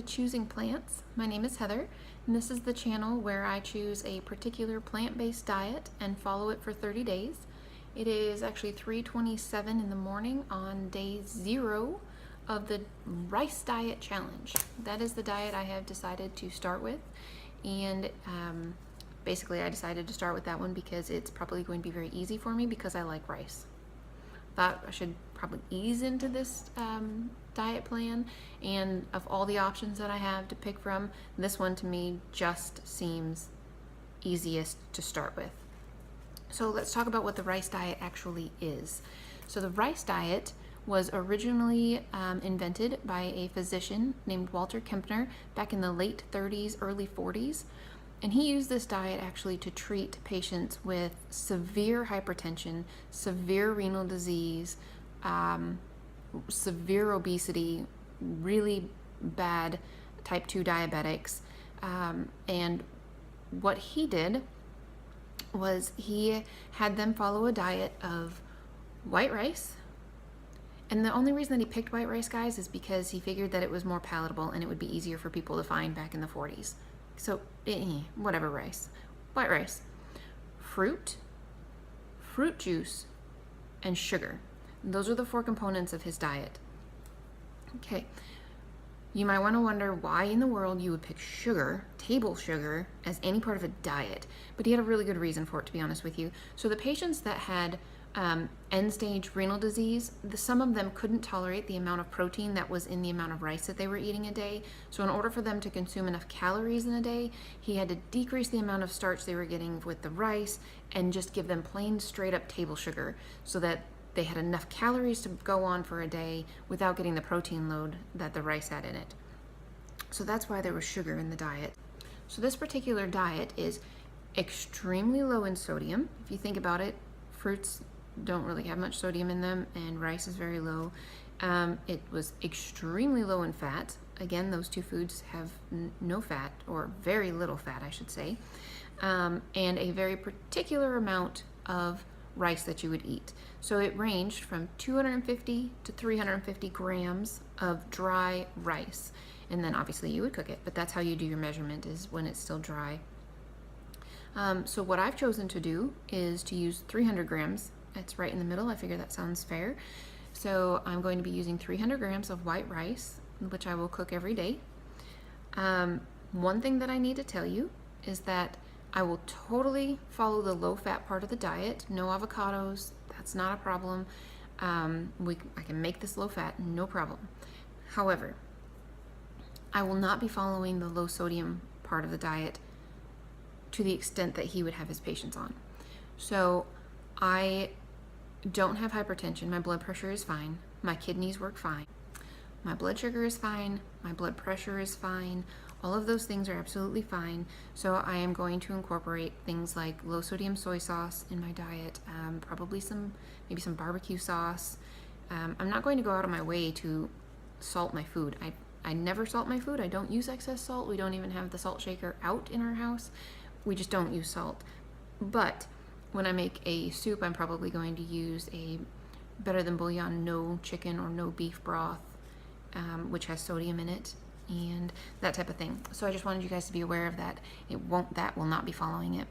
to Choosing Plants. My name is Heather, and this is the channel where I choose a particular plant-based diet and follow it for 30 days. It is actually 3:27 in the morning on day 0 of the rice diet challenge. That is the diet I have decided to start with, and basically I decided to start with that one because it's probably going to be very easy for me because I like rice. Thought I should probably ease into this diet plan, and of all the options that I have to pick from, this one to me just seems easiest to start with. So let's talk about what the rice diet actually is. So the rice diet was originally invented by a physician named Walter Kempner back in the late 30s, early 40s. And he used this diet actually to treat patients with severe hypertension, severe renal disease, severe obesity, really bad type 2 diabetics. And what he did was he had them follow a diet of white rice. And the only reason that he picked white rice, guys, is because he figured that it was more palatable and it would be easier for people to find back in the 40s. So, whatever rice. White rice. Fruit juice, and sugar. Those are the 4 components of his diet. Okay. You might want to wonder why in the world you would pick sugar, table sugar, as any part of a diet. But he had a really good reason for it, to be honest with you. So the patients that had end-stage renal disease, some of them couldn't tolerate the amount of protein that was in the amount of rice that they were eating a day. So in order for them to consume enough calories in a day, he had to decrease the amount of starch they were getting with the rice and just give them plain straight up table sugar so that they had enough calories to go on for a day without getting the protein load that the rice had in it. So that's why there was sugar in the diet. So this particular diet is extremely low in sodium. If you think about it, fruits don't really have much sodium in them, and rice is very low. It was extremely low in fat. Again, those 2 foods have no fat, or very little fat, I should say, and a very particular amount of rice that you would eat. So it ranged from 250 to 350 grams of dry rice. And then obviously you would cook it, but that's how you do your measurement, is when it's still dry. So what I've chosen to do is to use 300 grams. It's right in the middle. I figure that sounds fair. So I'm going to be using 300 grams of white rice, which I will cook every day. One thing that I need to tell you is that I will totally follow the low-fat part of the diet. No avocados. That's not a problem. I can make this low-fat, no problem. However, I will not be following the low-sodium part of the diet to the extent that he would have his patients on. So I don't have hypertension. My blood pressure is fine. My kidneys work fine. My blood sugar is fine. My blood pressure is fine. All of those things are absolutely fine. So I am going to incorporate things like low sodium soy sauce in my diet, probably maybe some barbecue sauce. I'm not going to go out of my way to salt my food. I never salt my food. I don't use excess salt. We don't even have the salt shaker out in our house. We just don't use salt. But when I make a soup, I'm probably going to use a better than bouillon, no chicken or no beef broth, which has sodium in it, and that type of thing. So I just wanted you guys to be aware of that. That will not be following it.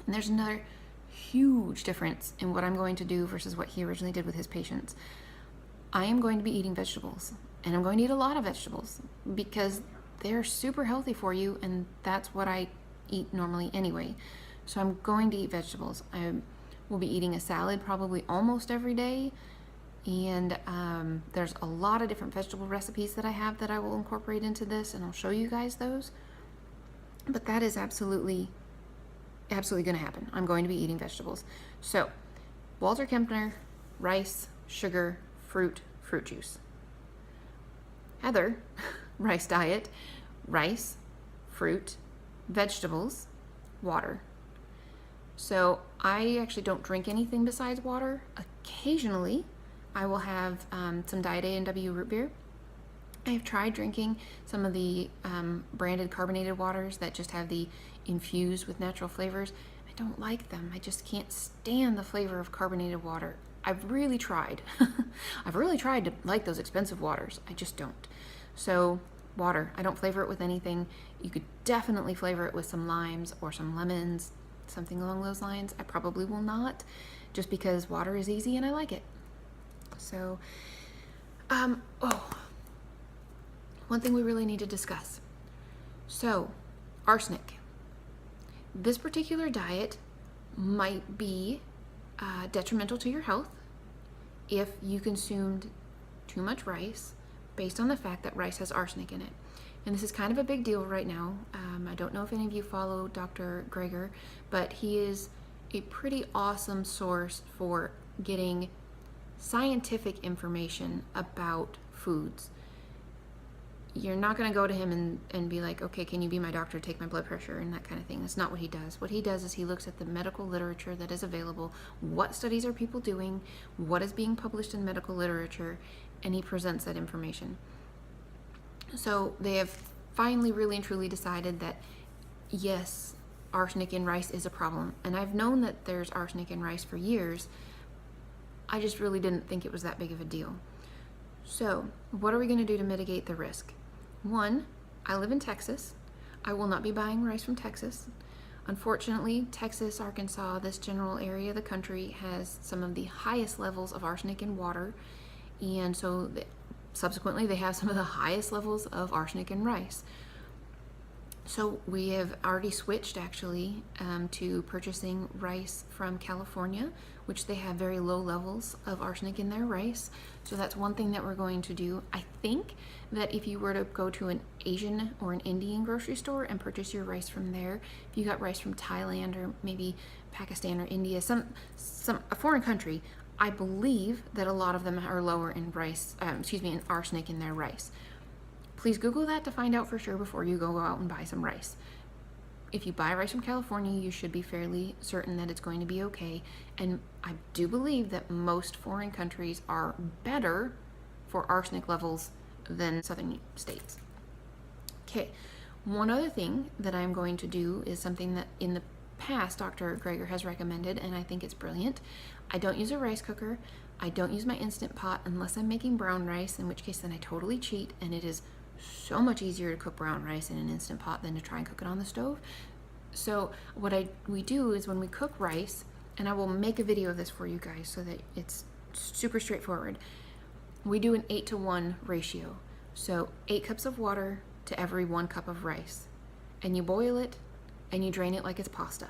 And there's another huge difference in what I'm going to do versus what he originally did with his patients. I am going to be eating vegetables, and I'm going to eat a lot of vegetables because they're super healthy for you, and that's what I eat normally anyway. So I'm going to eat vegetables. I will be eating a salad probably almost every day, and there's a lot of different vegetable recipes that I have that I will incorporate into this, and I'll show you guys those. But that is absolutely going to happen. I'm going to be eating vegetables. So Walter Kempner, rice, sugar, fruit juice. Heather, rice diet, rice, fruit, vegetables, water. So I actually don't drink anything besides water. Occasionally, I will have some Diet A&W root beer. I have tried drinking some of the branded carbonated waters that just have the infused with natural flavors. I don't like them. I just can't stand the flavor of carbonated water. I've really tried. I've really tried to like those expensive waters. I just don't. So water. I don't flavor it with anything. You could definitely flavor it with some limes or some lemons, something along those lines. I probably will not, just because water is easy and I like it. So, one thing we really need to discuss. So, arsenic. This particular diet might be detrimental to your health if you consumed too much rice, based on the fact that rice has arsenic in it. And this is kind of a big deal right now. I don't know if any of you follow Dr. Greger, but he is a pretty awesome source for getting scientific information about foods. You're not going to go to him and be like, okay, can you be my doctor, take my blood pressure, and that kind of thing. That's not what he does. What he does is he looks at the medical literature that is available, what studies are people doing, what is being published in medical literature, and he presents that information. So they have finally really and truly decided that, yes, arsenic in rice is a problem. And I've known that there's arsenic in rice for years. I just really didn't think it was that big of a deal. So what are we going to do to mitigate the risk? One, I live in Texas. I will not be buying rice from Texas. Unfortunately, Texas, Arkansas, this general area of the country has some of the highest levels of arsenic in water, and so subsequently they have some of the highest levels of arsenic in rice. So we have already switched actually to purchasing rice from California, which they have very low levels of arsenic in their rice. So that's one thing that we're going to do. I think that if you were to go to an Asian or an Indian grocery store and purchase your rice from there, if you got rice from Thailand or maybe Pakistan or India, a foreign country, I believe that a lot of them are lower in in arsenic in their rice. Please Google that to find out for sure before you go out and buy some rice. If you buy rice from California, you should be fairly certain that it's going to be okay. And I do believe that most foreign countries are better for arsenic levels than southern states. Okay, one other thing that I'm going to do is something that in the past Dr. Greger has recommended, and I think it's brilliant. I don't use a rice cooker. I don't use my Instant Pot unless I'm making brown rice, in which case then I totally cheat, and it is so much easier to cook brown rice in an Instant Pot than to try and cook it on the stove. So what we do is when we cook rice, and I will make a video of this for you guys so that it's super straightforward, we do an 8-to-1 ratio. So 8 cups of water to every 1 cup of rice. And you boil it and you drain it like it's pasta.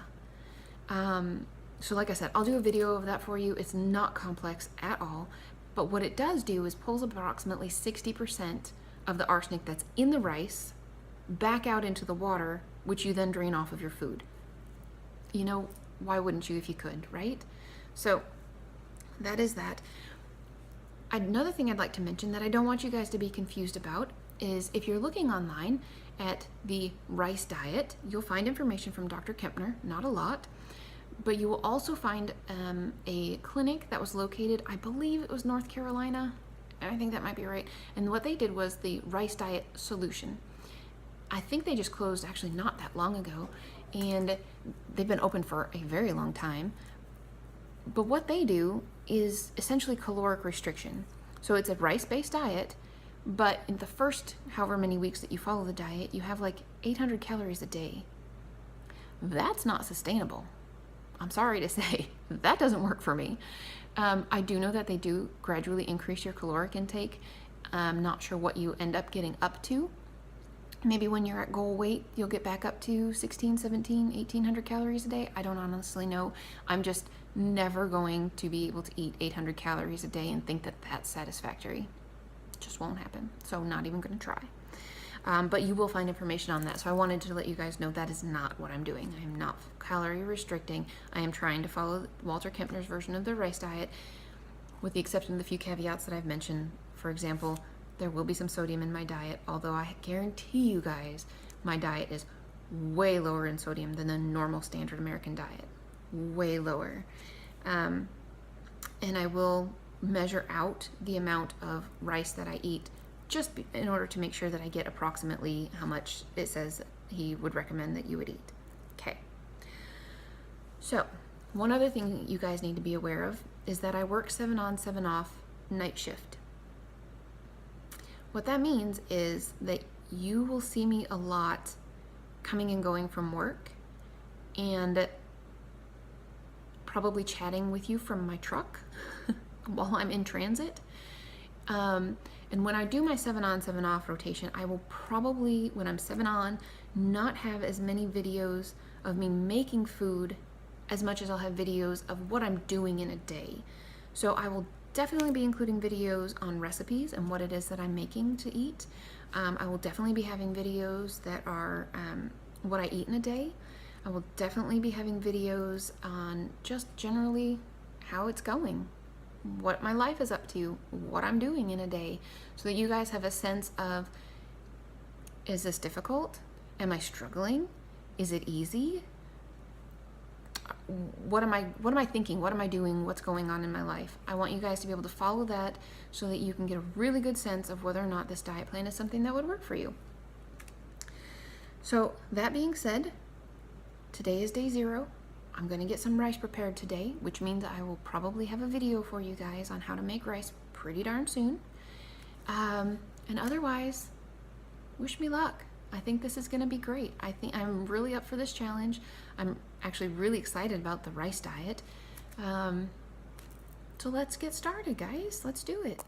So like I said, I'll do a video of that for you. It's not complex at all. But what it does do is pulls approximately 60% of the arsenic that's in the rice back out into the water, which you then drain off of your food. You know, why wouldn't you if you could, right? So that is that. Another thing I'd like to mention that I don't want you guys to be confused about is if you're looking online at the rice diet, you'll find information from Dr. Kempner, not a lot, but you will also find a clinic that was located, I believe it was North Carolina. I think that might be right. And what they did was the Rice Diet Solution. I think they just closed actually not that long ago, and they've been open for a very long time. But what they do is essentially caloric restriction. So it's a rice-based diet, but in the first however many weeks that you follow the diet, you have like 800 calories a day. That's not sustainable. I'm sorry to say, that doesn't work for me. I do know that they do gradually increase your caloric intake. I'm not sure what you end up getting up to. Maybe when you're at goal weight, you'll get back up to 16, 17, 1800 calories a day. I don't honestly know. I'm just never going to be able to eat 800 calories a day and think that that's satisfactory. It just won't happen. So I'm not even going to try. But you will find information on that. So I wanted to let you guys know that is not what I'm doing. I am not calorie restricting. I am trying to follow Walter Kempner's version of the rice diet, with the exception of the few caveats that I've mentioned. For example, there will be some sodium in my diet, although I guarantee you guys my diet is way lower in sodium than the normal standard American diet. Way lower. And I will measure out the amount of rice that I eat just in order to make sure that I get approximately how much it says he would recommend that you would eat. Okay. So, one other thing you guys need to be aware of is that I work 7 on, 7 off night shift. What that means is that you will see me a lot coming and going from work and probably chatting with you from my truck while I'm in transit. And when I do my 7 on, 7 off rotation, I will probably, when I'm 7 on, not have as many videos of me making food as much as I'll have videos of what I'm doing in a day. So I will definitely be including videos on recipes and what it is that I'm making to eat. I will definitely be having videos that are what I eat in a day. I will definitely be having videos on just generally how it's going, what my life is up to, what I'm doing in a day, so that you guys have a sense of, is this difficult? Am I struggling? Is it easy? What am I thinking? What am I doing? What's going on in my life? I want you guys to be able to follow that so that you can get a really good sense of whether or not this diet plan is something that would work for you. So that being said, today is day 0. I'm going to get some rice prepared today, which means I will probably have a video for you guys on how to make rice pretty darn soon. And otherwise, wish me luck. I think this is going to be great. I think I'm really up for this challenge. I'm actually really excited about the rice diet. So let's get started, guys. Let's do it.